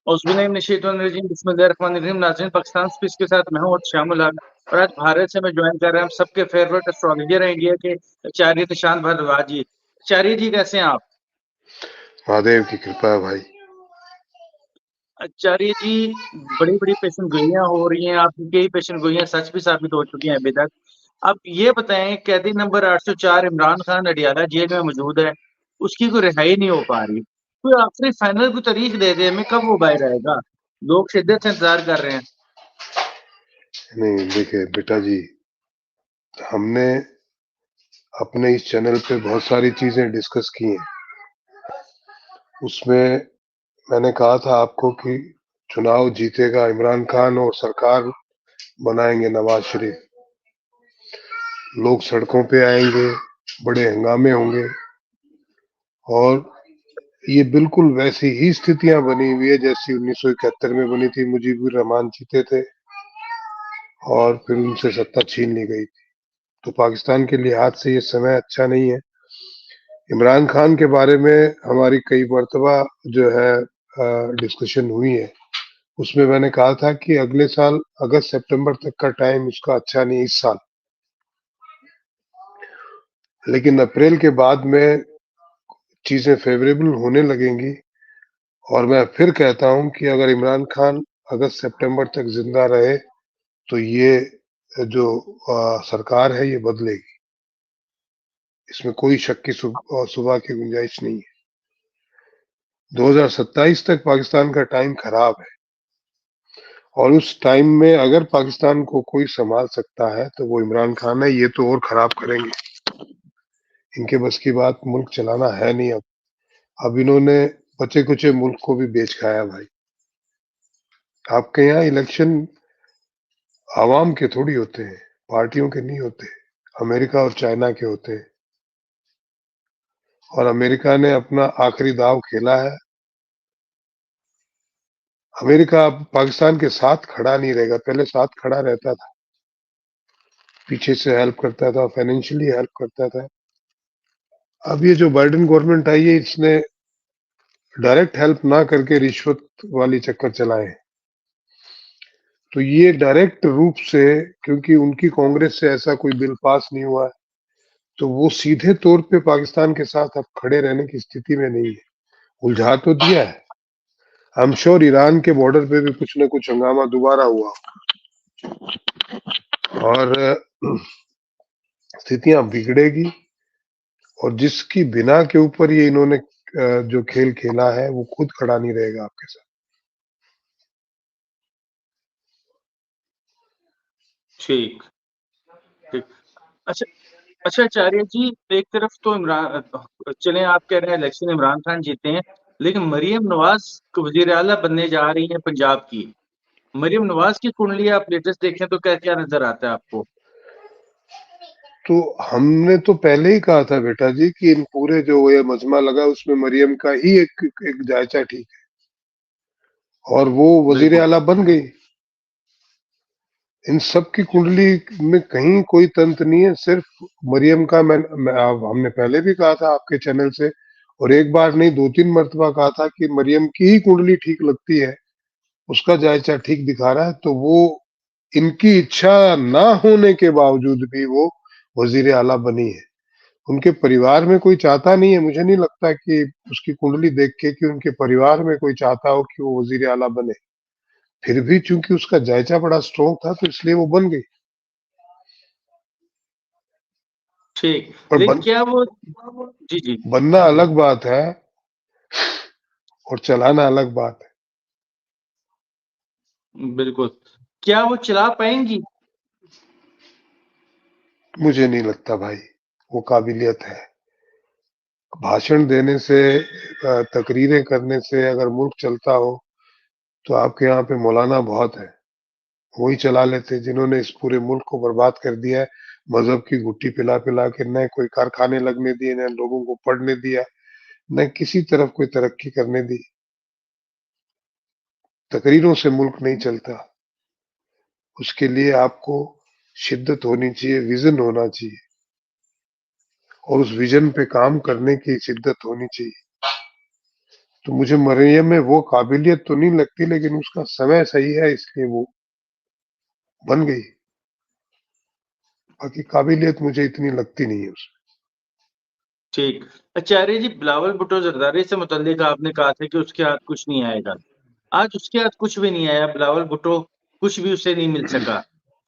औज़ुबिल्लाहिमिनश्शैतानिर्रजीम बिस्मिल्लाहिर्रहमानिर्रहीम। नाज़रीन, पाकिस्तान स्पीच के साथ मैं हूँ शामिल हक और आज भारत से मैं ज्वाइन कर रहे हैं हम सबके फेवरेट एस्ट्रोलॉजर हैं इंडिया के आचार्य निशांत भारद्वाज जी। आचार्य जी कैसे हैं आप? महादेव की कृपा है भाई। आचार्य जी, बड़ी-बड़ी पेशन गोइयाँ हो रही हैं, आपकी कई पेशन गोइयाँ सच भी साबित हो चुकी हैं अभी तक। आप ये बताएँ, कैदी नंबर 804 इमरान खान अडियाला जेल में मौजूद है, उसकी कोई रिहाई नहीं हो पा रही। कोई आखिरी फाइनल कोई तारीख दे दें हमें, कब वो बाहर आएगा? लोग शिद्दत से इंतज़ार कर रहे हैं। नहीं देखिए बेटा जी, हमने अपने इस चैनल पे बहुत सारी चीजें डिस्कस की हैं। उसमें मैंने कहा था आपको कि चुनाव जीतेगा इमरान खान और सरकार बनाएंगे नवाज शरीफ। लोग सड़कों पे आएंगे, बड़े हंगामे होंगे और ये बिल्कुल वैसी ही स्थितियां बनी हुई है जैसी 1971 में बनी थी। मुजीबुर रहमान जीते थे और फिर उनसे सत्ता छीन ली गई थी। तो पाकिस्तान के लिहाज से ये समय अच्छा नहीं है। इमरान खान के बारे में हमारी कई मर्तबा जो है डिस्कशन हुई है। उसमें मैंने कहा था कि अगले साल अगस्त सितंबर तक का टाइम उसका अच्छा नहीं इस साल, लेकिन अप्रैल के बाद में चीजें फेवरेबल होने लगेंगी। और मैं फिर कहता हूं कि अगर इमरान खान अगस्त सितंबर तक जिंदा रहे तो ये जो सरकार है ये बदलेगी, इसमें कोई शक की सुबह की गुंजाइश नहीं है। 2027 तक पाकिस्तान का टाइम खराब है और उस टाइम में अगर पाकिस्तान को कोई संभाल सकता है तो वो इमरान खान है। ये तो और खराब करेंगे, इनके बस की बात मुल्क चलाना है नहीं। अब इन्होंने बचे कुचे मुल्क को भी बेच खाया भाई। आपके यहाँ इलेक्शन आवाम के थोड़ी होते हैं, पार्टियों के नहीं होते, अमेरिका और चाइना के होते हैं। और अमेरिका ने अपना आखिरी दाव खेला है। अमेरिका अब पाकिस्तान के साथ खड़ा नहीं रहेगा, पहले साथ खड़ा रहता था, पीछे से हेल्प करता था, फाइनेंशियली हेल्प करता था। अब ये जो बाइडेन गवर्नमेंट आई है इसने डायरेक्ट हेल्प ना करके रिश्वत वाली चक्कर चलाए हैं। तो ये डायरेक्ट रूप से, क्योंकि उनकी कांग्रेस से ऐसा कोई बिल पास नहीं हुआ है, तो वो सीधे तौर पे पाकिस्तान के साथ अब खड़े रहने की स्थिति में नहीं है। उलझा तो दिया है। आई एम श्योर ईरान के बॉर्डर पे भी कुछ ना कुछ हंगामा दोबारा हुआ और स्थितियां बिगड़ेगी। और जिसकी बिना के ऊपर ये इन्होंने जो खेल खेला है वो खुद खड़ा नहीं रहेगा आपके साथ। ठीक, ठीक। अच्छा, अच्छा आचार्य जी, एक तरफ तो चलें आप कह रहे हैं इलेक्शन इमरान खान जीते हैं, लेकिन मरियम नवाज़ वज़ीर आला बनने जा रही हैं पंजाब की। मरियम नवाज़ की कुंडली आप लेटेस्ट देखें तो क्या-क्या नज़र आता है आपको? तो हमने तो पहले ही कहा था बेटा जी कि इन पूरे जो ये मजमा लगा उसमें मरियम का ही एक जायचा ठीक है और वो वजीर बिल्कुल। आला बन गई। इन सब की कुंडली में कहीं कोई तंत्र नहीं है, सिर्फ मरियम का। हमने पहले भी कहा था आपके चैनल से, और एक बार नहीं 2-3 मर्तबा कहा था कि मरियम की ही कुंडली ठीक लगती है, उसका जायचा ठीक दिखा रहा है। तो वो इनकी इच्छा ना होने के बावजूद भी वो वजीर आला बनी है। उनके परिवार में कोई चाहता नहीं है, मुझे नहीं लगता कि उसकी कुंडली देख के कि उनके परिवार में कोई चाहता हो कि वो वजीर आला बने। फिर भी चूंकि उसका जायचा बड़ा स्ट्रॉन्ग था तो इसलिए वो बन गई। ठीक, पर लेकिन क्या वो जी, जी, बनना अलग बात है और चलाना अलग बात है। बिल्कुल। क्या वो चला पाएँगी? मुझे नहीं लगता भाई वो काबिलियत है। भाषण देने से, तकरीरें करने से अगर मुल्क चलता हो तो आपके यहाँ पे मौलाना बहुत है, वही चला लेते जिन्होंने इस पूरे मुल्क को बर्बाद कर दिया है। मजहब की गुट्टी पिला पिला के न कोई कारखाने लगने दिए, न लोगों को पढ़ने दिया, न किसी तरफ कोई तरक्की करने दी। तकरीरों से मुल्क नहीं चलता। उसके लिए आपको शिद्दत होनी चाहिए, विजन होना चाहिए और उस विजन पे काम करने की शिद्दत होनी चाहिए। तो मुझे मरियम में वो काबिलियत तो नहीं लगती, लेकिन उसका समय सही है इसलिए वो बन गई। बाकी काबिलियत मुझे इतनी लगती नहीं है उसमें। ठीक। आचार्य जी, बिलावल भुट्टो जरदारी से मुतल्लिक आपने कहा था कि उसके हाथ कुछ नहीं आएगा। आज उसके हाथ कुछ भी नहीं आया, बिलावल भुट्टो कुछ भी उससे नहीं मिल सका।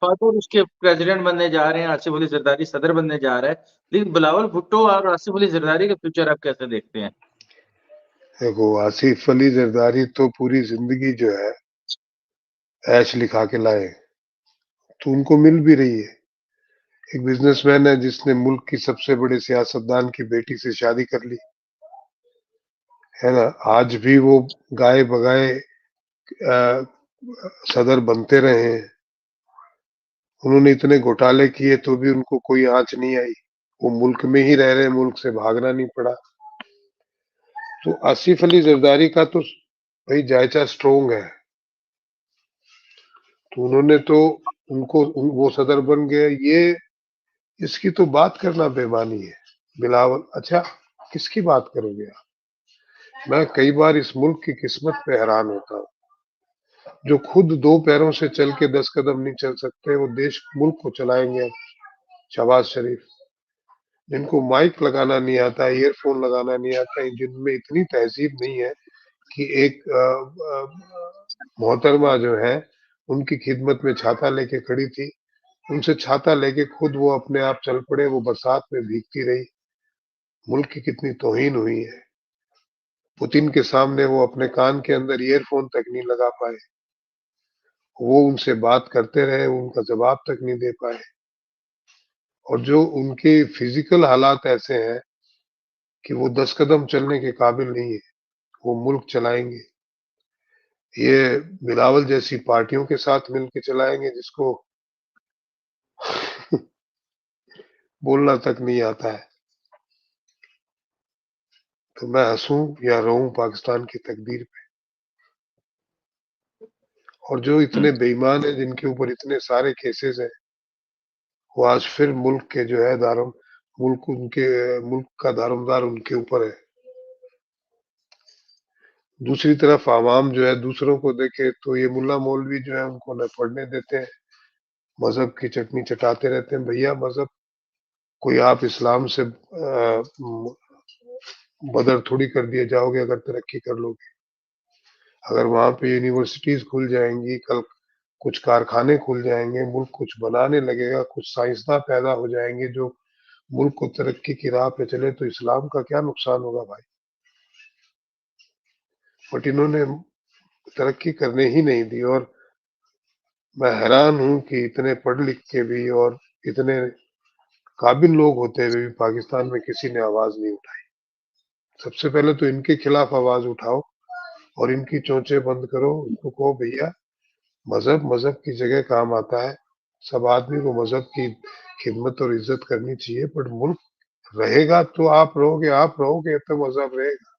फादर उसके प्रेसिडेंट बनने जा रहे हैं, आसिफ अली जरदारी सदर बनने जा रहा है, लेकिन बिलावल भुट्टो और आसिफ अली जरदारी का फ्यूचर आप कैसे देखते हैं? देखो, आसिफ अली जरदारी तो पूरी जिंदगी जो है ऐश लिखा के लाए, तो उनको मिल भी रही है। एक बिजनेसमैन है जिसने मुल्क की सबसे बड़े सियासतदान की बेटी से शादी कर ली, है ना। आज भी वो गाए बगाए सदर बनते रहे हैं। उन्होंने इतने घोटाले किए तो भी उनको कोई आंच नहीं आई। वो मुल्क में ही रह रहे, मुल्क से भागना नहीं पड़ा। तो आसिफ अली जरदारी का तो भाई जायचा स्ट्रोंग है, तो उन्होंने तो वो सदर बन गए। ये इसकी तो बात करना बेमानी है। बिलावल, अच्छा किसकी बात करोगे आप? मैं कई बार इस मुल्क की किस्मत पे हैरान होता हूँ। जो खुद दो पैरों से चल के 10 कदम नहीं चल सकते, वो देश मुल्क को चलाएंगे। शहबाज शरीफ, जिनको माइक लगाना नहीं आता, ईयरफोन लगाना नहीं आता, जिनमें इतनी तहजीब नहीं है कि एक मोहतरमा जो है उनकी खिदमत में छाता लेके खड़ी थी, उनसे छाता लेके खुद वो अपने आप चल पड़े, वो बरसात में भीगती रही। मुल्क की कितनी तौहीन हुई है। पुतिन के सामने वो अपने कान के अंदर ईयरफोन तक नहीं लगा पाए, वो उनसे बात करते रहे, उनका जवाब तक नहीं दे पाए। और जो उनके फिजिकल हालात ऐसे हैं कि वो 10 कदम चलने के काबिल नहीं है, वो मुल्क चलाएंगे। ये बिलावल जैसी पार्टियों के साथ मिलकर चलाएंगे जिसको बोलना तक नहीं आता है। तो मैं हंसूं या रोऊं पाकिस्तान की तकदीर पे। और जो इतने बेईमान हैं, जिनके ऊपर इतने सारे केसेस हैं, वो आज फिर मुल्क के जो है मुल्क का दारोमदार उनके ऊपर है। दूसरी तरफ आवाम जो है दूसरों को देखे तो ये मुल्ला मौलवी जो है उनको न पढ़ने देते हैं, मजहब की चटनी चटाते रहते हैं। भैया, मजहब कोई आप इस्लाम से बदर थोड़ी कर दिए जाओगे अगर तरक्की कर लोगे। अगर वहां पे यूनिवर्सिटीज खुल जाएंगी, कल कुछ कारखाने खुल जाएंगे, मुल्क कुछ बनाने लगेगा, कुछ साइंसदान पैदा हो जाएंगे जो मुल्क को तरक्की की राह पे चले, तो इस्लाम का क्या नुकसान होगा भाई? बट इन्होंने तरक्की करने ही नहीं दी। और मैं हैरान हूं कि इतने पढ़ लिख के भी और इतने काबिल लोग होते हुए भी पाकिस्तान में किसी ने आवाज नहीं उठाई। सबसे पहले तो इनके खिलाफ आवाज उठाओ और इनकी चोंचे बंद करो। उनको कहो भैया, मजहब मजहब की जगह काम आता है, सब आदमी को मजहब की खिदमत और इज्जत करनी चाहिए, पर मुल्क रहेगा तो आप रहोगे तो मजहब रहेगा।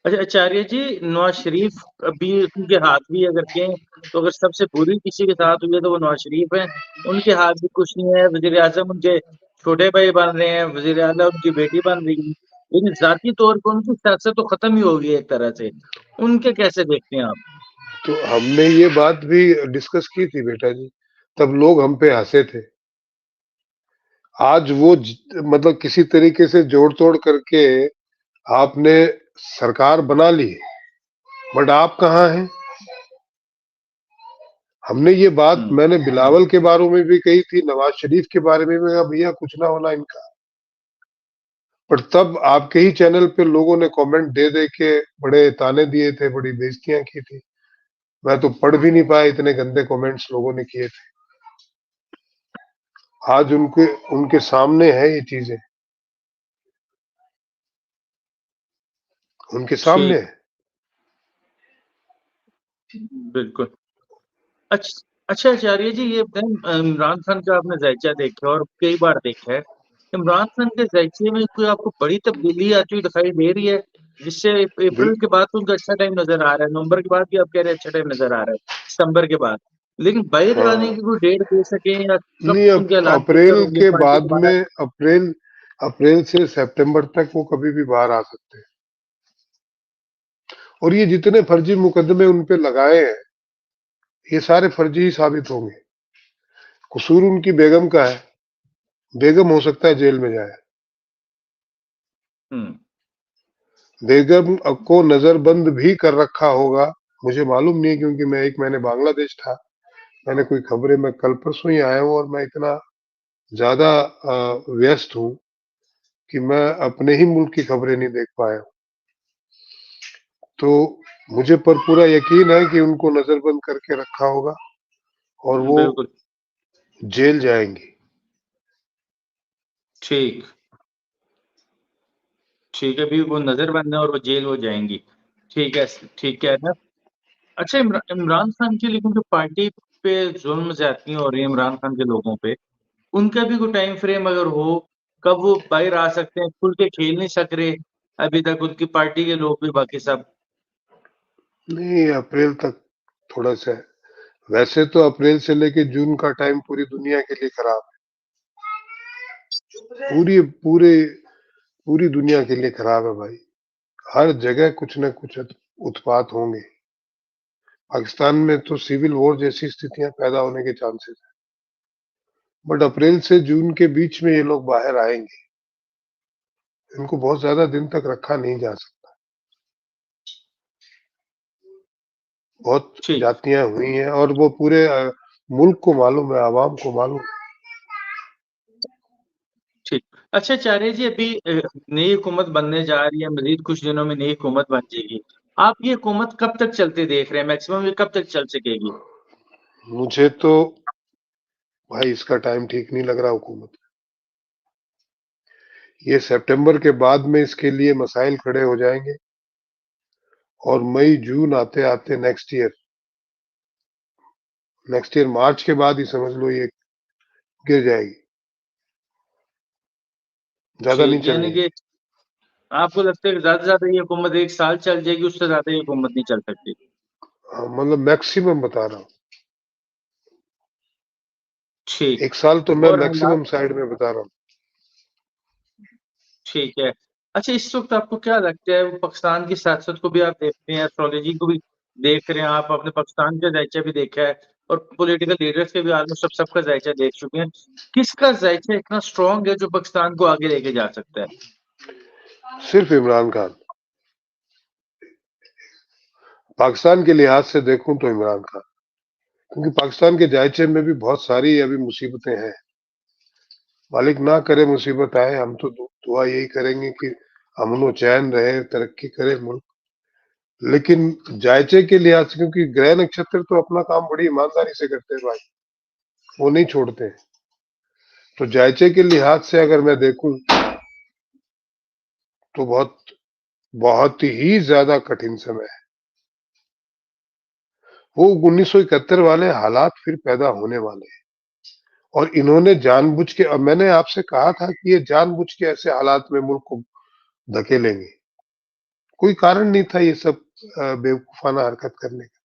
अच्छा आचार्य जी, नवाज शरीफ अभी उनके हाथ भी अगर कहें तो अगर सबसे बुरी किसी के साथ हुई है तो वो नवाज शरीफ है। उनके हाथ भी कुछ नहीं है, वजीर आजम उनके छोटे भाई बन रहे हैं, वजीर आला उनकी बेटी बन रही है, लेकिन जाती तौर पर उनकी सियासत तो खत्म ही हो गई है एक तरह से। उनके कैसे देखते हैं आप? तो हमने ये बात भी डिस्कस की थी बेटा जी, तब लोग हम पे हंसे थे। आज वो मतलब किसी तरीके से जोड़ तोड़ करके आपने सरकार बना ली, बट आप कहाँ हैं? हमने ये बात मैंने बिलावल के बारे में भी कही थी, नवाज शरीफ के बारे में भी कहा भैया कुछ ना होना इनका। पर तब आपके ही चैनल पे लोगों ने कमेंट दे दे के बड़े ताने दिए थे, बड़ी बेइज्जतियां की थी। मैं तो पढ़ भी नहीं पाया, इतने गंदे कमेंट्स लोगों ने किए थे। आज उनके उनके सामने है ये चीजें, उनके सामने ठीक, है। बिल्कुल। अच्छा अच्छा आचार्य जी, ये बताएं, इमरान खान का आपने जायचा देखा और कई बार देखा है, इमरान खान के जायचे में कोई आपको बड़ी तब्दीली आती हुई दिखाई दे रही है, जिससे बिल, अप्रैल के बाद तो उनका अच्छा टाइम नजर आ रहा है, नवंबर के बाद भी आप कह रहे हैं अच्छा टाइम नजर आ रहा है, दिसंबर के बाद, लेकिन बाहर लगाने हाँ, की कोई डेट दे सके या कब नहीं, उनके हालात बेहतर अप्रैल होंगे के पार्टी बाद दोबारा? में अप्रैल अप्रैल से सितंबर तक वो कभी भी बाहर आ सकते हैं। और ये जितने फर्जी मुकदमे उन पे लगाए हैं, ये सारे फर्जी ही साबित होंगे। कसूर उनकी बेगम का है, बेगम हो सकता है जेल में जाए। हम्म। बेगम को नजरबंद भी कर रखा होगा, मुझे मालूम नहीं, क्योंकि मैं एक महीने बांग्लादेश था। मैंने कोई खबरें, मैं कल परसों ही आया हूँ और मैं इतना ज्यादा व्यस्त हूँ कि मैं अपने ही मुल्क की खबरें नहीं देख पाया। तो मुझे पर पूरा यकीन है कि उनको नजरबंद करके रखा होगा और वो बिल्कुल जेल जाएंगी। ठीक। ठीक है, भी वो नजरबंद है और वो जेल हो जाएंगी। ठीक है, ठीक है ना। अच्छा, इमरान खान की लेकिन जो पार्टी पे जुल्म ज्यादतियां हो रही है इमरान खान के लोगों पे, उनका भी कोई टाइम फ्रेम अगर हो, कब वो बाहर आ सकते हैं? खुल के खेल नहीं सक रहे अभी तक उनकी पार्टी के लोग भी, बाकी सब। नहीं, अप्रैल तक थोड़ा सा है। वैसे तो अप्रैल से लेके जून का टाइम पूरी दुनिया के लिए खराब है। पूरी दुनिया के लिए खराब है भाई। हर जगह कुछ न कुछ उत्पात होंगे। पाकिस्तान में तो सिविल वॉर जैसी स्थितियां पैदा होने के चांसेस है। बट अप्रैल से जून के बीच में ये लोग बाहर आएंगे। इनको बहुत ज्यादा दिन तक रखा नहीं जा सकता। बहुत ठीक। जातियां हुई हैं और वो पूरे मुल्क को मालूम है, आवाम को मालूम है। ठीक। अच्छा चार्य जी, अभी नई हुकूमत बनने जा रही है, मजीद कुछ दिनों में नई हुकूमत बन जाएगी। आप ये हुकूमत कब तक चलते देख रहे हैं? मैक्सिमम ये कब तक चल सकेगी? मुझे तो भाई इसका टाइम ठीक नहीं लग रहा हुकूमत। ये सितंबर के बाद में इसके लिए मसाइल खड़े हो जाएंगे और मई जून आते आते नेक्स्ट ईयर मार्च के बाद ही समझ लो ये गिर जाएगी। ज्यादा नहीं ठीक, यानी चलनी है। कि आपको लगता है कि ज्यादा से ज्यादा ये हुकूमत 1 साल चल जाएगी, उससे ज्यादा ये हुकूमत नहीं चल सकती? हाँ, मतलब मैक्सिमम बता रहा हूँ। ठीक। 1 साल तो मैं और हालात। मैक्सिमम साइड में बता रहा हूँ। ठीक है। अच्छा, इस वक्त आपको क्या लगता है, वो पाकिस्तान की सियासत को भी आप देखते हैं, एस्ट्रोलॉजी को भी देख रहे हैं, आप अपने पाकिस्तान का जायचा भी देखा है और पॉलिटिकल लीडर्स के भी ऑलमोस्ट सबका जायचा देख चुके हैं। किसका जायचा इतना स्ट्रांग है जो पाकिस्तान को आगे लेके जा सकता है? सिर्फ इमरान खान। पाकिस्तान के लिहाज से देखूं तो इमरान खान, क्योंकि पाकिस्तान के जायचे में भी बहुत सारी अभी मुसीबतें हैं। मालिक ना करे मुसीबत आए, हम तो दुआ यही करेंगे कि अमन चैन रहे, तरक्की करे मुल्क। लेकिन जायचे के लिहाज से, क्योंकि ग्रह नक्षत्र तो अपना काम बड़ी ईमानदारी से करते हैं भाई, वो नहीं छोड़ते हैं। तो जायचे के लिहाज से अगर मैं देखूं तो बहुत बहुत ही ज्यादा कठिन समय है। वो 1971 वाले हालात फिर पैदा होने वाले हैं और इन्होंने जानबूझ के, अब मैंने आपसे कहा था कि ये जानबूझ के ऐसे हालात में मुल्क को धकेलेंगे। कोई कारण नहीं था ये सब बेवकूफाना हरकत करने का।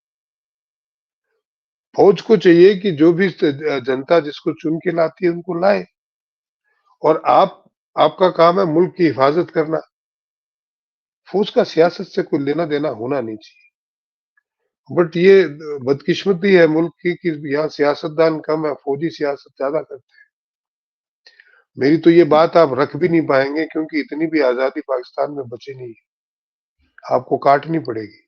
फौज को चाहिए कि जो भी जनता जिसको चुन के लाती है उनको लाए, और आपका काम है मुल्क की हिफाजत करना। फौज का सियासत से कोई लेना देना होना नहीं चाहिए। बट ये बदकिस्मती है मुल्क की कि यहाँ सियासतदान कम है, फौजी सियासत ज्यादा करते हैं। मेरी तो ये बात आप रख भी नहीं पाएंगे, क्योंकि इतनी भी आजादी पाकिस्तान में बची नहीं है, आपको काटनी पड़ेगी।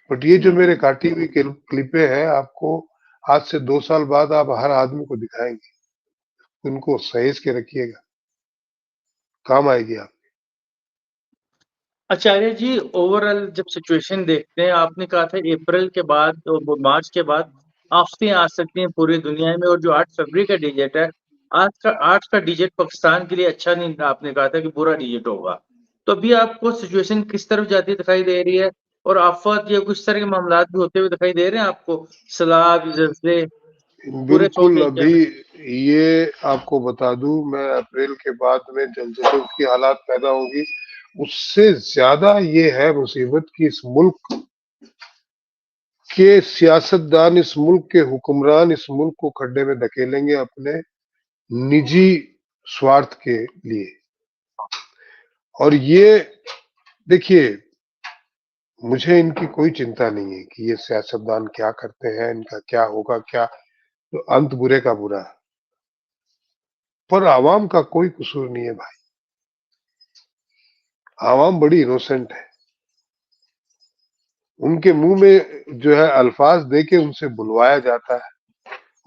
बट ये जो मेरे काटी हुई क्लिपें हैं, आपको आज से 2 साल बाद आप हर आदमी को दिखाएंगे। उनको सहेज के रखिएगा, काम आएगी आप। आचार्य जी, ओवरऑल जब सिचुएशन देखते हैं, आपने कहा था अप्रैल के बाद और मार्च के बाद आफतें आ सकती हैं पूरी दुनिया में, और जो 8 फरवरी का डिजिट है, आज का डिजिट पाकिस्तान के लिए अच्छा नहीं था, आपने कहा था कि बुरा डिजिट होगा। तो अभी आपको सिचुएशन किस तरफ जाती दिखाई दे रही है? और आफत या कुछ तरह के मामला भी होते हुए दिखाई दे रहे हैं आपको? सैलाब, जलसे पूरे बिल्कुल। साउथ एशिया अभी में? ये आपको बता दूं, मैं अप्रैल के बाद में जलजला की हालात पैदा होगी। उससे ज्यादा ये है मुसीबत कि इस मुल्क के सियासतदान, इस मुल्क के हुक्मरान इस मुल्क को खड्डे में धकेलेंगे अपने निजी स्वार्थ के लिए। और ये देखिए, मुझे इनकी कोई चिंता नहीं है कि ये सियासतदान क्या करते हैं, इनका क्या होगा, क्या तो अंत बुरे का बुरा है। पर आवाम का कोई कसूर नहीं है भाई। आवाम बड़ी इनोसेंट है। उनके मुंह में जो है अल्फाज देके उनसे बुलवाया जाता है,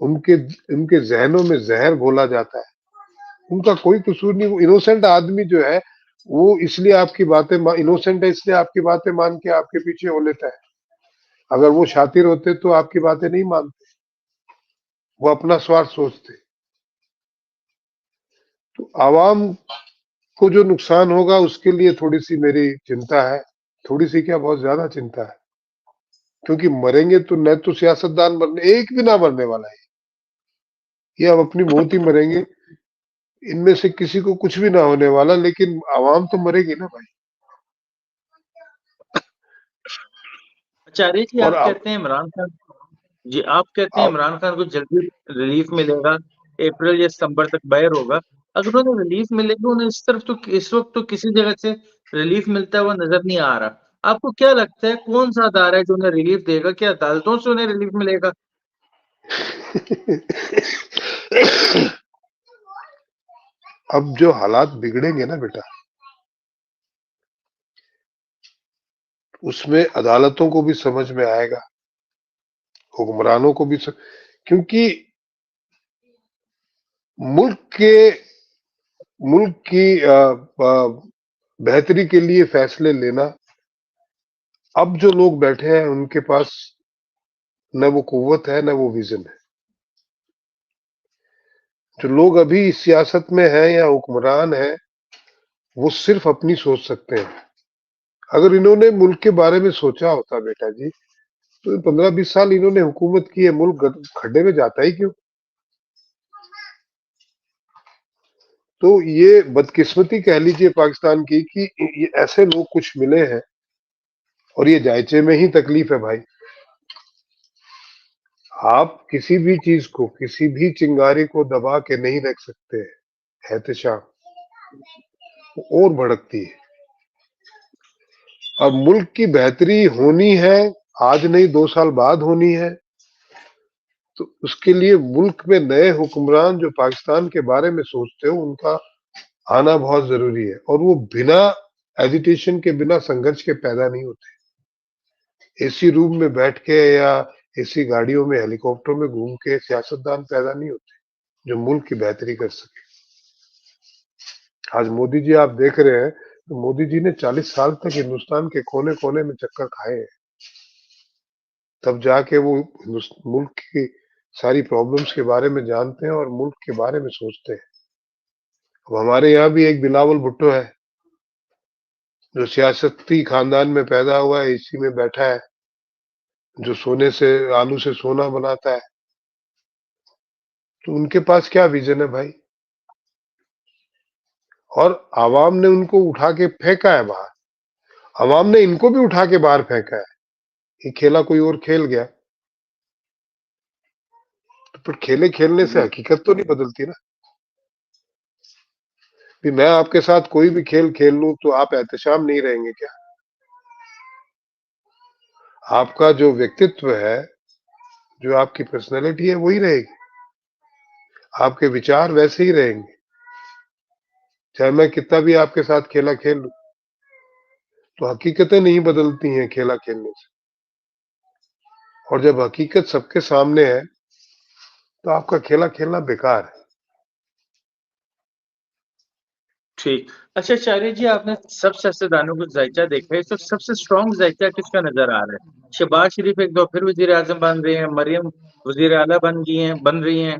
उनके उनके जहनों में जहर घोला जाता है। उनका कोई कसूर नहीं। वो इनोसेंट आदमी जो है वो इसलिए आपकी बातें इनोसेंट है इसलिए आपकी बातें मान के आपके पीछे हो लेता है। अगर वो शातिर होते तो आपकी बातें नहीं मानते, वो अपना स्वार्थ सोचते। तो आवाम को जो नुकसान होगा उसके लिए थोड़ी सी मेरी चिंता है। थोड़ी सी क्या, बहुत ज्यादा चिंता है। क्योंकि मरेंगे तो न तो सियासतदान मरने, एक भी ना मरने वाला है। ये अब अपनी मौत ही मरेंगे। इनमें से किसी को कुछ भी ना होने वाला, लेकिन आवाम तो मरेगी ना भाई। आचार्य जी, और आप कहते हैं इमरान खान, जी आप कहते हैं अब इमरान खान को जल्दी रिलीफ मिलेगा, अप्रैल या सितंबर तक बाहर होगा। अगर उन्हें रिलीफ मिलेगी, उन्हें इस तरफ तो इस वक्त तो किसी जगह से रिलीफ मिलता हुआ नजर नहीं आ रहा। आपको क्या लगता है कौन सा अदारा है जो उन्हें रिलीफ देगा? क्या अदालतों से उन्हें रिलीफ मिलेगा? अब जो हालात बिगड़ेंगे ना बेटा, उसमें अदालतों को भी समझ में आएगा, हुक्मरानों को भी क्योंकि मुल्क के मुल्क की बेहतरी के लिए फैसले लेना, अब जो लोग बैठे हैं उनके पास न वो कुव्वत है न वो विजन है। जो लोग अभी इस सियासत में हैं या हुक्मरान हैं, वो सिर्फ अपनी सोच सकते हैं। अगर इन्होंने मुल्क के बारे में सोचा होता बेटा जी, तो 15-20 साल इन्होंने हुकूमत की है, मुल्क खड्डे में जाता ही क्यों? तो ये बदकिस्मती कह लीजिए पाकिस्तान की कि ये ऐसे लोग कुछ मिले हैं। और ये जायचे में ही तकलीफ है भाई। आप किसी भी चीज को, किसी भी चिंगारी को दबा के नहीं रख सकते हैं एहतशाम, वो और भड़कती है। अब मुल्क की बेहतरी होनी है, आज नहीं 2 साल बाद होनी है। तो उसके लिए मुल्क में नए हुक्मरान जो पाकिस्तान के बारे में सोचते हो, उनका आना बहुत जरूरी है। और वो बिना एजिटेशन के, बिना संघर्ष के पैदा नहीं होते। एसी रूम में बैठ के या एसी गाड़ियों में, हेलीकॉप्टर में घूम के सियासतदान पैदा नहीं होते जो मुल्क की बेहतरी कर सके। आज मोदी जी आप देख रहे हैं, तो मोदी जी ने 40 साल तक हिंदुस्तान के कोने कोने में चक्कर खाए हैं, तब जाके वो मुल्क की सारी प्रॉब्लम्स के बारे में जानते हैं और मुल्क के बारे में सोचते हैं। अब हमारे यहाँ भी एक बिलावल भुट्टो है जो सियासती खानदान में पैदा हुआ है, एसी में बैठा है, जो सोने से, आलू से सोना बनाता है। तो उनके पास क्या विजन है भाई? और आवाम ने उनको उठा के फेंका है बाहर। आवाम ने इनको भी उठा के बाहर फेंका है। ये खेला कोई और खेल गया। तो फिर खेले खेलने से हकीकत तो नहीं बदलती ना। भी मैं आपके साथ कोई भी खेल खेल लूं तो आप एहतशाम नहीं रहेंगे क्या? आपका जो व्यक्तित्व है, जो आपकी पर्सनैलिटी है, वही रहेगी। आपके विचार वैसे ही रहेंगे, चाहे मैं कितना भी आपके साथ खेला खेल लूं। तो हकीकतें नहीं बदलती हैं खेला खेलने से। और जब हकीकत सबके सामने है, तो आपका खेला खेलना बेकार है। ठीक। अच्छा आचार्य जी, आपने सब सियासतदानों को जायचा देखा है, तो सबसे स्ट्रॉन्ग जायचा किसका नजर आ रहा है? शहबाज शरीफ एक दो फिर वजीर आजम बन रहे हैं, मरियम वजीर आला बन रही हैं,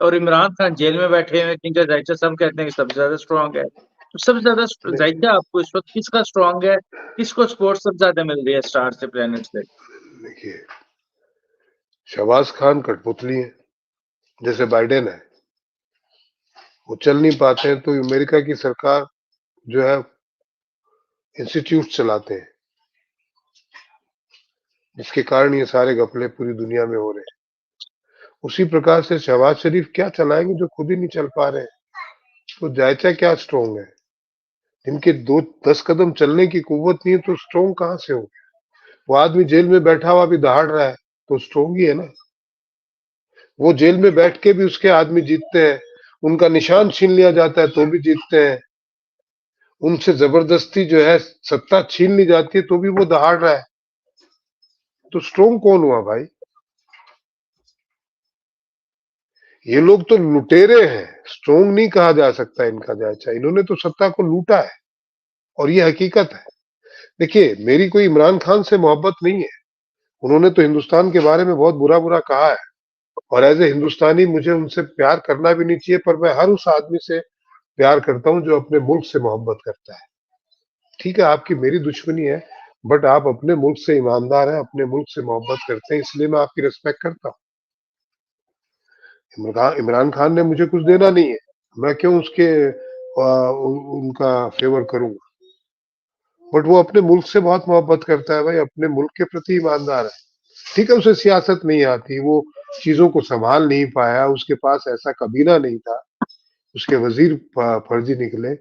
और इमरान खान जेल में बैठे हुए हैं, जिनका जायचा सब कहते हैं कि सबसे ज्यादा स्ट्रॉन्ग है। तो सबसे ज्यादा नहीं, जायचा आपको इस वक्त किसका स्ट्रॉन्ग है? किसको सपोर्ट सबसे ज्यादा मिल रही है स्टार से, प्लेनेट से? देखिए, शहबाज खान कठपुतली है, जैसे बाइडेन है। वो चल नहीं पाते हैं तो अमेरिका की सरकार जो है इंस्टीट्यूट चलाते हैं, जिसके कारण ये सारे घपले पूरी दुनिया में हो रहे हैं। उसी प्रकार से शहबाज शरीफ क्या चलाएंगे जो खुद ही नहीं चल पा रहे हैं? तो जायचा क्या स्ट्रोंग है? जिनके 2-10 कदम चलने की कुव्वत नहीं है तो स्ट्रोंग कहां से हो? वो आदमी जेल में बैठा हुआ भी दहाड़ रहा है तो स्ट्रोंग ही है ना। वो जेल में बैठ के भी उसके आदमी जीतते हैं, उनका निशान छीन लिया जाता है तो भी जीतते हैं, उनसे जबरदस्ती जो है सत्ता छीन ली जाती है तो भी वो दहाड़ रहा है। तो स्ट्रोंग कौन हुआ भाई? ये लोग तो लुटेरे हैं, स्ट्रोंग नहीं कहा जा सकता इनका जायचा। इन्होंने तो सत्ता को लूटा है और ये हकीकत है। देखिए, मेरी कोई इमरान खान से मोहब्बत नहीं है, उन्होंने तो हिंदुस्तान के बारे में बहुत बुरा बुरा कहा है और एज ए हिंदुस्तानी मुझे उनसे प्यार करना भी नहीं चाहिए, पर मैं हर उस आदमी से प्यार करता हूं जो अपने मुल्क से मोहब्बत करता है। ठीक है, आपकी मेरी दुश्मनी है, बट आप अपने मुल्क से ईमानदार हैं, अपने मुल्क से मोहब्बत करते हैं, इसलिए मैं आपकी रिस्पेक्ट करता हूँ। इमरान खान ने मुझे कुछ देना नहीं है, मैं क्यों उसके उनका फेवर करूंगा? बट वो अपने मुल्क से बहुत मोहब्बत करता है भाई, अपने मुल्क के प्रति ईमानदार है। ठीक है, उसे सियासत नहीं आती, वो चीजों को संभाल नहीं पाया, उसके पास ऐसा कबीना नहीं था, उसके वजीर फर्जी निकले,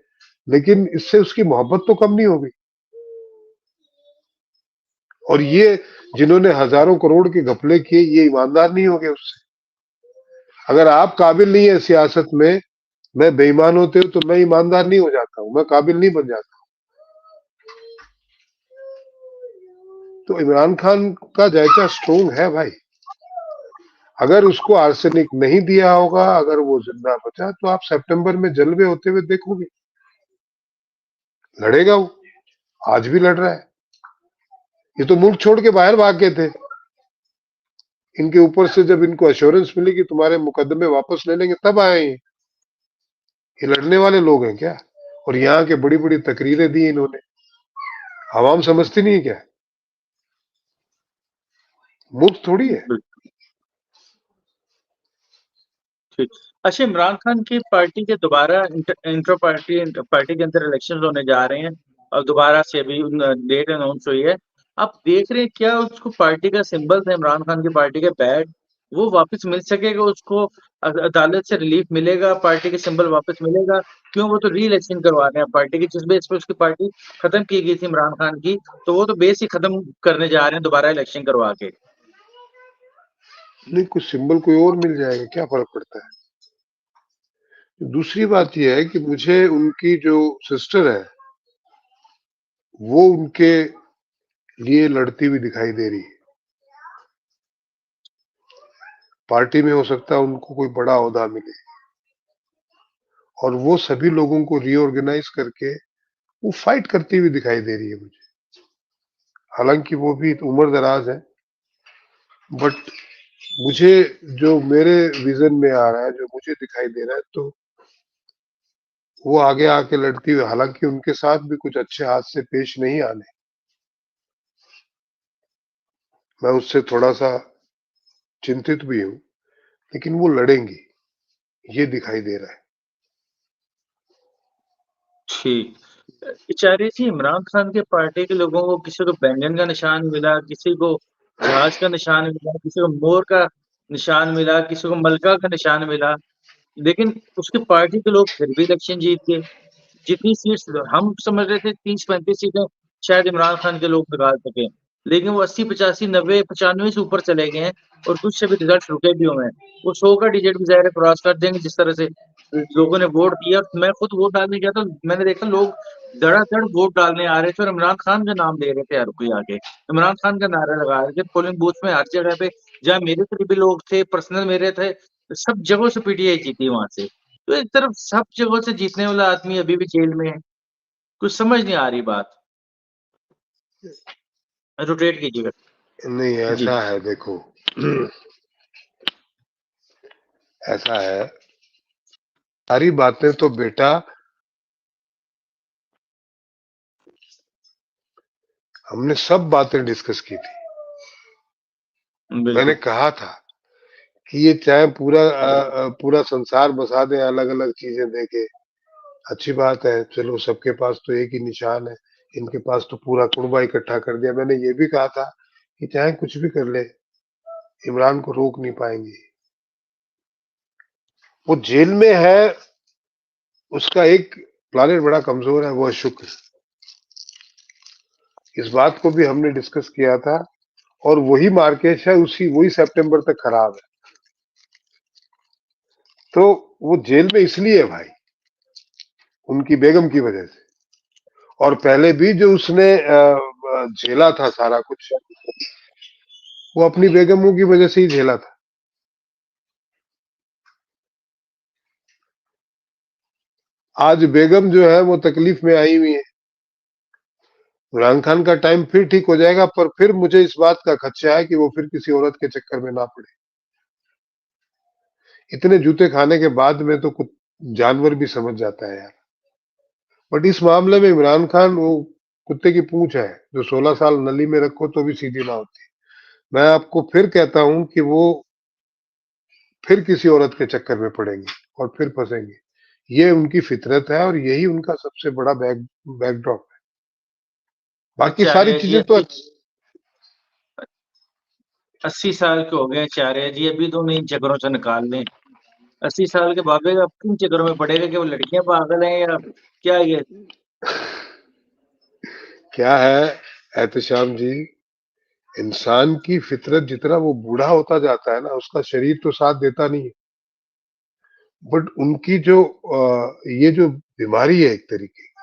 लेकिन इससे उसकी मोहब्बत तो कम नहीं होगी। और ये जिन्होंने हजारों करोड़ के घपले किए, ये ईमानदार नहीं हो गए उससे। अगर आप काबिल नहीं है सियासत में, मैं बेईमान होते हो तो मैं ईमानदार नहीं हो जाता हूं, मैं काबिल नहीं बन जाता। तो इमरान खान का जायका स्ट्रोंग है भाई। अगर उसको आर्सेनिक नहीं दिया होगा, अगर वो जिंदा बचा, तो आप सितंबर में जलवे होते हुए देखोगे। लड़ेगा वो, आज भी लड़ रहा है। ये तो मुल्क छोड़ के बाहर भाग गए थे, इनके ऊपर से जब इनको एश्योरेंस मिली कि तुम्हारे मुकदमे वापस ले लेंगे, तब आए ये लड़ने वाले लोग हैं क्या? और यहाँ के बड़ी बड़ी तकरीरें दी इन्होंने, आवाम समझती नहीं है क्या? मुल्क थोड़ी है। ठीक। अच्छा, इमरान खान की पार्टी के दोबारा इंटर पार्टी के अंदर इलेक्शन होने जा रहे हैं और दोबारा से अभी डेट अनाउंस हुई है। आप देख रहे हैं क्या उसको पार्टी का सिंबल था इमरान खान की पार्टी के बैड, वो वापस मिल सकेगा उसको? अदालत से रिलीफ मिलेगा, पार्टी के सिंबल वापस मिलेगा? क्यों, वो तो री इलेक्शन करवा रहे हैं पार्टी की, जिस बेस पे उसकी पार्टी खत्म की गई थी इमरान खान की, तो वो तो बेस ही खत्म करने जा रहे हैं दोबारा इलेक्शन करवा के। नहीं, कुछ सिंबल कोई और मिल जाएगा, क्या फर्क पड़ता है? दूसरी बात यह है कि मुझे उनकी जो सिस्टर है वो उनके लिए लड़ती हुई दिखाई दे रही है। पार्टी में हो सकता है उनको कोई बड़ा ओहदा मिले और वो सभी लोगों को रीऑर्गेनाइज करके वो फाइट करती हुई दिखाई दे रही है मुझे। हालांकि वो भी उम्र दराज है, बट मुझे जो मेरे विजन में आ रहा है, जो मुझे दिखाई दे रहा है, तो वो आगे आके लड़ती हुई, हालांकि उनके साथ भी कुछ अच्छे हाथ से पेश नहीं आने, मैं उससे थोड़ा सा चिंतित भी हूं, लेकिन वो लड़ेंगी, ये दिखाई दे रहा है। ठीक। बेचारे जी, इमरान खान के पार्टी के लोगों को किसी को बैंगन का निशान मिला, किसी को जहाज का निशान मिला, किसी को मोर का निशान मिला, किसी को मलका का निशान मिला, लेकिन उसकी पार्टी के लोग फिर भी इलेक्शन जीत गए। जितनी सीट्स हम समझ रहे थे 30-35 सीटें शायद इमरान खान के लोग निकाल सके, लेकिन वो 80-85 90-95 से ऊपर चले गए हैं और कुछ से भी रिजल्ट रुके भी हुए हैं। वो 100 का डिजिट भी ज़ाहिर है क्रॉस कर देंगे जिस तरह से लोगों ने वोट दिया। मैं खुद वोट डालने गया तो मैंने देखा लोग धड़ाधड़ वोट डालने आ रहे थे और इमरान खान का नाम ले रहे थे हर कोई आके। इमरान खान का नारा लगा रहे थे पोलिंग बूथ में, हर जगह पे जहाँ मेरे करीबी लोग थे, पर्सनल मेरे थे, सब जगहों से पीटीआई जीती वहां से। तो एक तरफ सब जगहों से जीतने वाला आदमी अभी भी जेल में है, कुछ समझ नहीं आ रही बात। रोटेट कीजिएगा। नहीं, जी। ऐसा है, देखो ऐसा है, सारी बातें तो बेटा हमने सब बातें डिस्कस की थी। मैंने बिल्कुल। कहा था कि ये चाहे पूरा पूरा संसार बसा दें अलग अलग चीजें देके, अच्छी बात है, चलो सबके पास तो एक ही निशान है, इनके पास तो पूरा कुनबा इकट्ठा कर दिया। मैंने ये भी कहा था कि चाहे कुछ भी कर ले, इमरान को रोक नहीं पाएंगे। वो जेल में है, उसका एक प्लानिट बड़ा कमजोर है, वो है शुक्र। इस बात को भी हमने डिस्कस किया था, और वही मार्केश है, वही सितंबर तक खराब है। तो वो जेल में इसलिए है भाई, उनकी बेगम की वजह से। और पहले भी जो उसने झेला था सारा कुछ, वो अपनी बेगमों की वजह से ही झेला था। आज बेगम जो है वो तकलीफ में आई हुई है। इमरान खान का टाइम फिर ठीक हो जाएगा, पर फिर मुझे इस बात का खदशा है कि वो फिर किसी औरत के चक्कर में ना पड़े। इतने जूते खाने के बाद में तो कुछ जानवर भी समझ जाता है यार। बट इस मामले में इमरान खान वो कुत्ते की पूंछ है, जो 16 साल नली में रखो तो भी सीधी ना होती। मैं आपको फिर कहता हूं कि वो फिर किसी औरत के चक्कर में पड़ेंगे और फिर फंसेंगे। ये उनकी फितरत है और यही उनका सबसे बड़ा बैकड्रॉप है। बाकी सारी आचार्य जी चीजें तो 80 साल के हो गए आचार्य जी, अभी तो नहीं चक्करों से निकाल लें। 80 साल के बाबे का किन चक्करों में पड़ेगा कि वो लड़कियां पागल हैं या क्या? ये क्या है एहतशाम जी, इंसान की फितरत जितना वो बूढ़ा होता जाता है ना, उसका शरीर तो साथ देता नहीं है। बट उनकी जो ये जो बीमारी है एक तरीके की,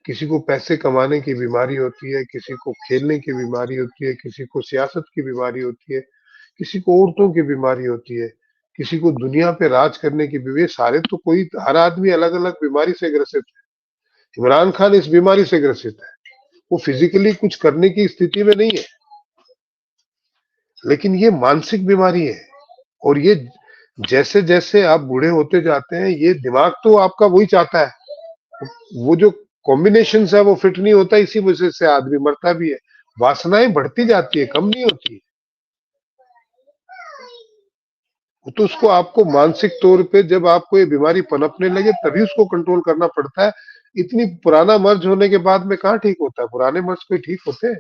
किसी को पैसे कमाने की बीमारी होती है, किसी को खेलने की बीमारी होती है, किसी को सियासत की बीमारी होती है, किसी को औरतों की बीमारी होती है, किसी को दुनिया पे राज करने की बीमारी। सारे तो कोई, हर आदमी अलग अलग बीमारी से ग्रसित है। इमरान खान इस बीमारी से ग्रसित है। वो फिजिकली कुछ करने की स्थिति में नहीं है, लेकिन ये मानसिक बीमारी है। और ये जैसे जैसे आप बूढ़े होते जाते हैं, ये दिमाग तो आपका वही चाहता है, वो जो कॉम्बिनेशन है वो फिट नहीं होता, इसी वजह से आदमी मरता भी है। वासनाएं बढ़ती जाती है, कम नहीं होती है। तो उसको आपको मानसिक तौर पे जब आपको ये बीमारी पनपने लगे तभी उसको कंट्रोल करना पड़ता है। इतनी पुराना मर्ज होने के बाद में कहाँ ठीक होता है? पुराने मर्ज कोई ठीक होते हैं?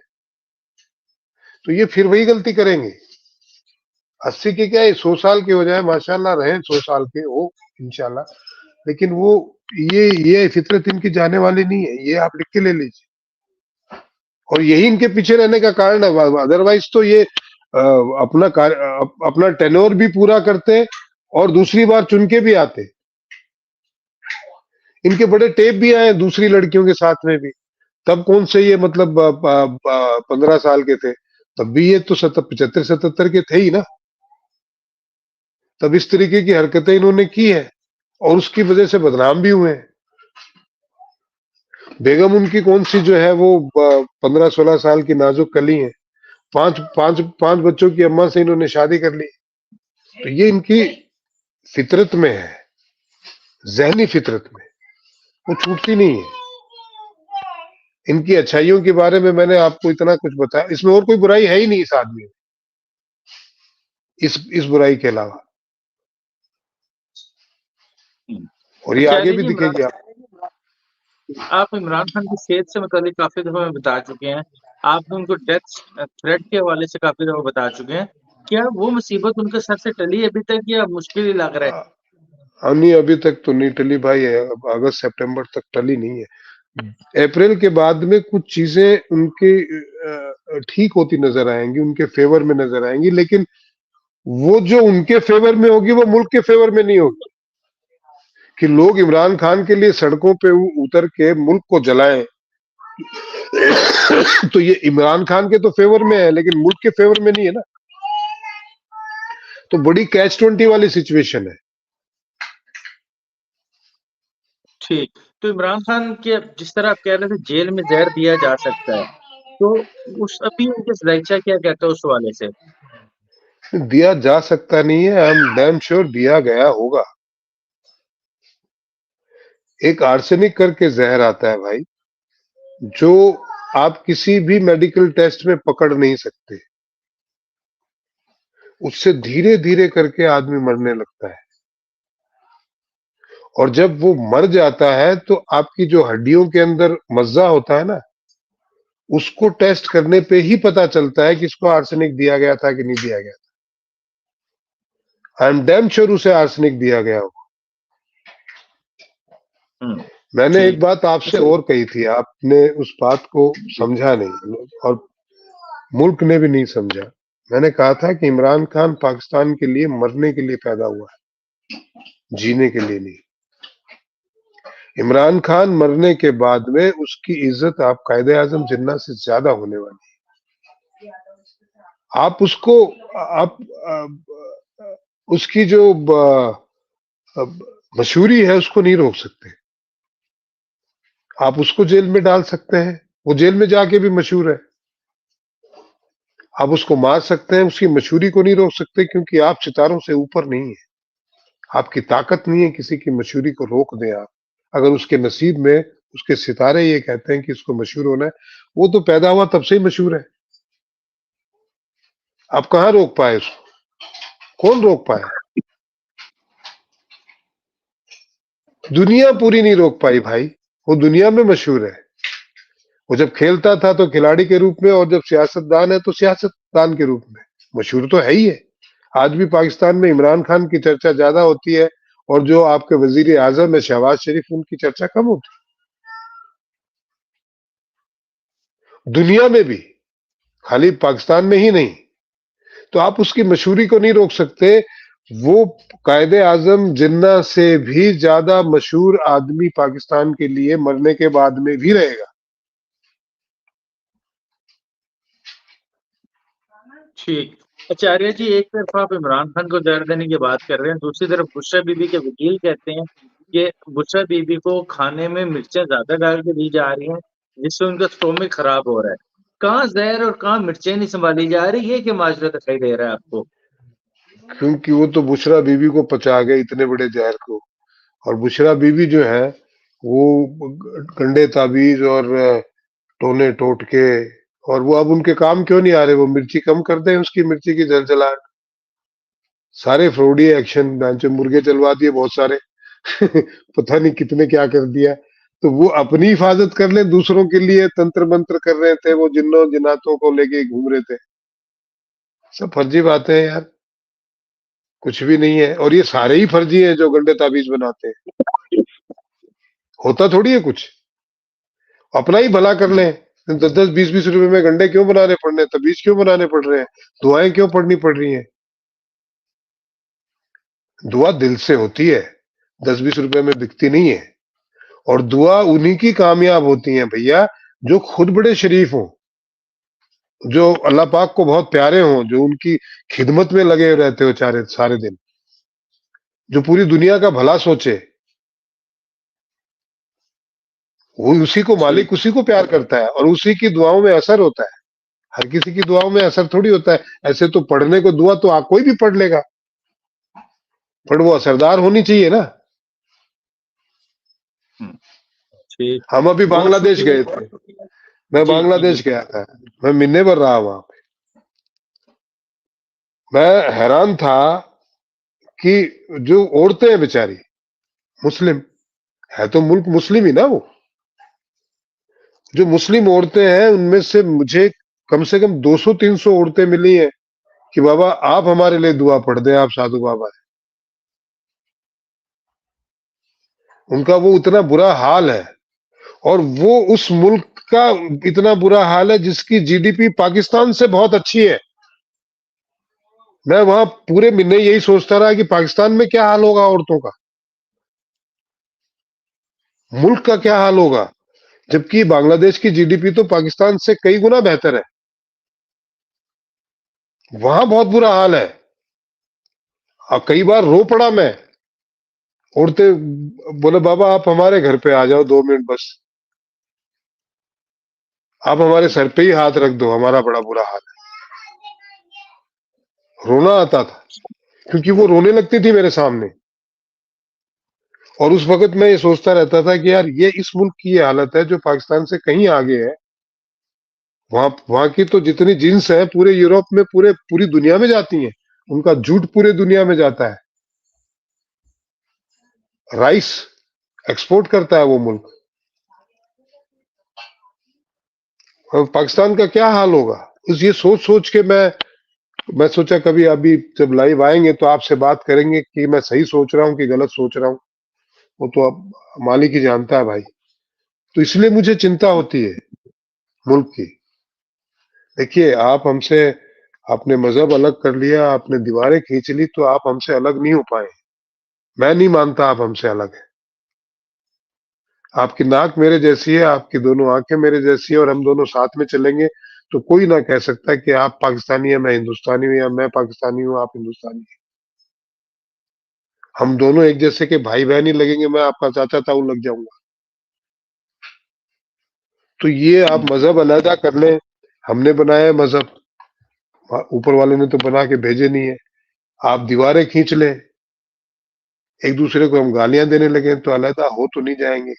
तो ये फिर वही गलती करेंगे। 80 के क्या, 100 साल के हो जाए, माशाल्लाह रहे 100 साल के हो इंशाल्लाह। लेकिन वो ये फितरत इनकी जाने वाली नहीं है, ये आप लिख के ले लीजिए। और यही इनके पीछे रहने का कारण है। अदरवाइज तो ये अपना कार्य, अपना टेन्योर भी पूरा करते और दूसरी बार चुन के भी आते। इनके बड़े टेप भी आए दूसरी लड़कियों के साथ में भी। तब कौन से ये मतलब 15 साल के थे, तब भी ये तो 75-77 के थे ही ना। तब इस तरीके की हरकतें इन्होंने की है और उसकी वजह से बदनाम भी हुए हैं। बेगम उनकी कौन सी जो है वो 15-16 साल की नाजुक कली है। पांच पांच पांच बच्चों की अम्मा से इन्होंने शादी कर ली। तो ये इनकी फितरत में है, जहनी फितरत में वो छूटती नहीं है। इनकी अच्छाइयों के बारे में मैंने आपको इतना कुछ बताया, इसमें और कोई बुराई है ही नहीं इस आदमी में, इस बुराई के अलावा। और ये आगे आचार्य भी जी, दिखेगी आप इमरान खान की सेहत से मुतालिक काफी दफा में बता चुके हैं। आपने उनको डेथ थ्रेट के हवाले से काफी दफा बता चुके हैं। क्या वो मुसीबत उनके सर से टली अभी तक या मुश्किल ही लग रहा है? नहीं, अभी तक तो नहीं टली भाई है। अगस्त सितंबर तक टली नहीं है। अप्रैल के बाद में कुछ चीजें उनके ठीक होती नजर आएंगी, उनके फेवर में नजर आएंगी। लेकिन वो जो उनके फेवर में होगी वो मुल्क के फेवर में नहीं होगी। कि लोग इमरान खान के लिए सड़कों पे उतर के मुल्क को जलाएं, तो ये इमरान खान के तो फेवर में है लेकिन मुल्क के फेवर में नहीं है ना। तो बड़ी कैच-20 वाली सिचुएशन है। ठीक। तो इमरान खान के जिस तरह आप कह रहे थे जेल में जहर दिया जा सकता है, तो उस अभी उनके जायचा क्या कहते हैं उस हवाले से? दिया जा सकता नहीं है, आई एम डैम श्योर दिया गया होगा। एक आर्सेनिक करके जहर आता है भाई, जो आप किसी भी मेडिकल टेस्ट में पकड़ नहीं सकते। उससे धीरे धीरे करके आदमी मरने लगता है। और जब वो मर जाता है तो आपकी जो हड्डियों के अंदर मज्जा होता है ना, उसको टेस्ट करने पे ही पता चलता है कि इसको आर्सेनिक दिया गया था कि नहीं दिया गया था। आई एम डैम श्योर उसे आर्सेनिक दिया गया होगा। मैंने जी। एक बात आपसे और कही थी, आपने उस बात को समझा नहीं और मुल्क ने भी नहीं समझा। मैंने कहा था कि इमरान खान पाकिस्तान के लिए मरने के लिए पैदा हुआ है, जीने के लिए नहीं। इमरान खान मरने के बाद में उसकी इज्जत आप कायदे आजम जिन्ना से ज्यादा होने वाली है। आप उसको आप उसकी जो मशहूरी है उसको नहीं रोक सकते। आप उसको जेल में डाल सकते हैं, वो जेल में जाके भी मशहूर है। आप उसको मार सकते हैं, उसकी मशहूरी को नहीं रोक सकते, क्योंकि आप सितारों से ऊपर नहीं है। आपकी ताकत नहीं है किसी की मशहूरी को रोक दें आप। अगर उसके नसीब में उसके सितारे ये कहते हैं कि इसको मशहूर होना है, वो तो पैदा हुआ तब से ही मशहूर है। आप कहाँ रोक पाए उसको? कौन रोक पाया? दुनिया पूरी नहीं रोक पाई भाई। वो दुनिया में मशहूर है। वो जब खेलता था तो खिलाड़ी के रूप में, और जब सियासतदान है तो सियासतदान के रूप में मशहूर तो है ही है। आज भी पाकिस्तान में इमरान खान की चर्चा ज्यादा होती है, और जो आपके वजीर आजम है शहबाज शरीफ, उनकी चर्चा कम होती है दुनिया में भी, खाली पाकिस्तान में ही नहीं। तो आप उसकी मशहूरी को नहीं रोक सकते। वो कायदे आजम जिन्ना से भी ज्यादा मशहूर आदमी पाकिस्तान के लिए मरने के बाद में भी रहेगा। ठीक। आचार्य जी, एक तरफ आप इमरान खान को जहर देने की बात कर रहे हैं, दूसरी तरफ बुशरा बीबी के वकील कहते हैं कि बुशरा बीबी को खाने में मिर्चें ज्यादा डाल के दी जा रही हैं, जिससे उनका स्टोमिक खराब हो रहा है। कहाँ जहर और कहाँ मिर्चें नहीं संभाली जा रही है कि माजरा दिखाई दे रहा है आपको? क्योंकि वो तो बुशरा बीबी को पचा गए इतने बड़े जहर को। और बुशरा बीबी जो है वो गंडे ताबीज और टोने टोटके, और वो अब उनके काम क्यों नहीं आ रहे? वो मिर्ची कम कर दें, उसकी मिर्ची की जलजलाहट। सारे फ्रॉडी एक्शन, जो मुर्गे चलवा दिए बहुत सारे पता नहीं कितने क्या कर दिया। तो वो अपनी हिफाजत कर ले, दूसरों के लिए तंत्र मंत्र कर रहे थे, वो जिन्नों जिनातों को लेके घूम रहे थे। सब फर्जी बातें हैं यार, कुछ भी नहीं है। और ये सारे ही फर्जी हैं जो गंडे ताबीज बनाते हैं। होता थोड़ी है कुछ, अपना ही भला कर लें। 10-10 20-20 रुपए में गंडे क्यों बनाने पड़ रहे हैं? तबीज क्यों बनाने पड़ रहे हैं? दुआएं क्यों पढ़नी पड़ रही हैं? दुआ दिल से होती है, 10-20 रुपए में बिकती नहीं है। और दुआ उन्हीं की कामयाब होती है भैया जो खुद बड़े शरीफ हों, जो अल्लाह पाक को बहुत प्यारे हों, जो उनकी खिदमत में लगे रहते हो सारे सारे दिन, जो पूरी दुनिया का भला सोचे। वो उसी को ठीक। मालिक, उसी को प्यार करता है, और उसी की दुआओं में असर होता है। हर किसी की दुआओं में असर थोड़ी होता है। ऐसे तो पढ़ने को दुआ तो कोई भी पढ़ लेगा, पर वो असरदार होनी चाहिए ना। हम्म, ठीक। हम अभी बहुत बांग्लादेश गए थे। शुक्रिया। मैं जी जी बांग्लादेश जी। गया था, मैं महीने भर रहा वहां पे। मैं हैरान था कि जो औरतें हैं बेचारी, मुस्लिम है तो मुल्क मुस्लिम ही ना वो, जो मुस्लिम औरतें हैं उनमें से मुझे कम से कम 200-300 औरतें मिली हैं कि बाबा आप हमारे लिए दुआ पढ़ दें, आप साधु बाबा हैं। उनका वो इतना बुरा हाल है, और वो उस मुल्क का इतना बुरा हाल है जिसकी जीडीपी पाकिस्तान से बहुत अच्छी है। मैं वहां पूरे महीने यही सोचता रहा कि पाकिस्तान में क्या हाल होगा औरतों का, मुल्क का क्या हाल होगा, जबकि बांग्लादेश की जीडीपी तो पाकिस्तान से कई गुना बेहतर है। वहां बहुत बुरा हाल है। और कई बार रो पड़ा मैं। औरतें बोले बाबा आप हमारे घर पे आ जाओ 2 मिनट बस, आप हमारे सर पे ही हाथ रख दो, हमारा बड़ा बुरा हाल है। रोना आता था क्योंकि वो रोने लगती थी मेरे सामने। और उस वक्त मैं ये सोचता रहता था कि यार ये इस मुल्क की ये हालत है जो पाकिस्तान से कहीं आगे है। वहां की तो जितनी जींस है पूरे यूरोप में, पूरी दुनिया में जाती हैं। उनका जूट पूरे दुनिया में जाता है। राइस एक्सपोर्ट करता है वो मुल्क। और पाकिस्तान का क्या हाल होगा? उस ये सोच सोच के मैं सोचा कभी अभी जब लाइव आएंगे तो आपसे बात करेंगे कि मैं सही सोच रहा हूँ कि गलत सोच रहा हूँ। वो तो अब मालिक ही जानता है भाई। तो इसलिए मुझे चिंता होती है मुल्क की। देखिए, आप हमसे, आपने मजहब अलग कर लिया, आपने दीवारें खींच ली, तो आप हमसे अलग नहीं हो पाए। मैं नहीं मानता आप हमसे अलग है। आपकी नाक मेरे जैसी है, आपकी दोनों आंखें मेरे जैसी है, और हम दोनों साथ में चलेंगे तो कोई ना कह सकता कि आप पाकिस्तानी है, मैं हिंदुस्तानी हूं, या मैं पाकिस्तानी हूं, आप हिंदुस्तानी हैं। हम दोनों एक जैसे के भाई बहन ही लगेंगे। मैं आपका चाचा ताऊ लग जाऊंगा। तो ये आप मजहब अलहदा कर लें, हमने बनाया है मजहब, ऊपर वाले ने तो बना के भेजे नहीं है। आप दीवारें खींच लें, एक दूसरे को हम गालियां देने लगे, तो अलहदा हो तो नहीं जाएंगे।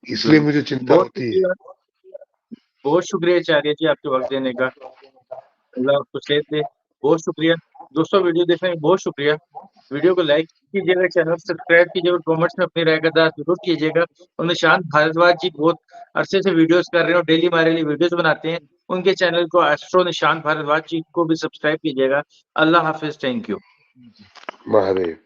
इसलिए जरूर। मुझे चिंता बहुत होती है। शुक्रिया, बहुत शुक्रिया चार्य जी आपके वक्त देने का। अल्लाह आपको सेहत दे। बहुत शुक्रिया दोस्तों, वीडियो देखने में बहुत शुक्रिया। वीडियो को लाइक कीजिएगा, चैनल सब्सक्राइब कीजिएगा, कमेंट्स में अपनी राय का दान जरूर कीजिएगा। और निशांत भारद्वाज जी बहुत अरसे से वीडियोस कर रहे हैं और डेली हमारे लिए वीडियोस बनाते हैं। उनके चैनल को एस्ट्रो निशांत भारद्वाज जी को भी सब्सक्राइब कीजिएगा। अल्लाह हाफिज, थैंक यू। महादेव।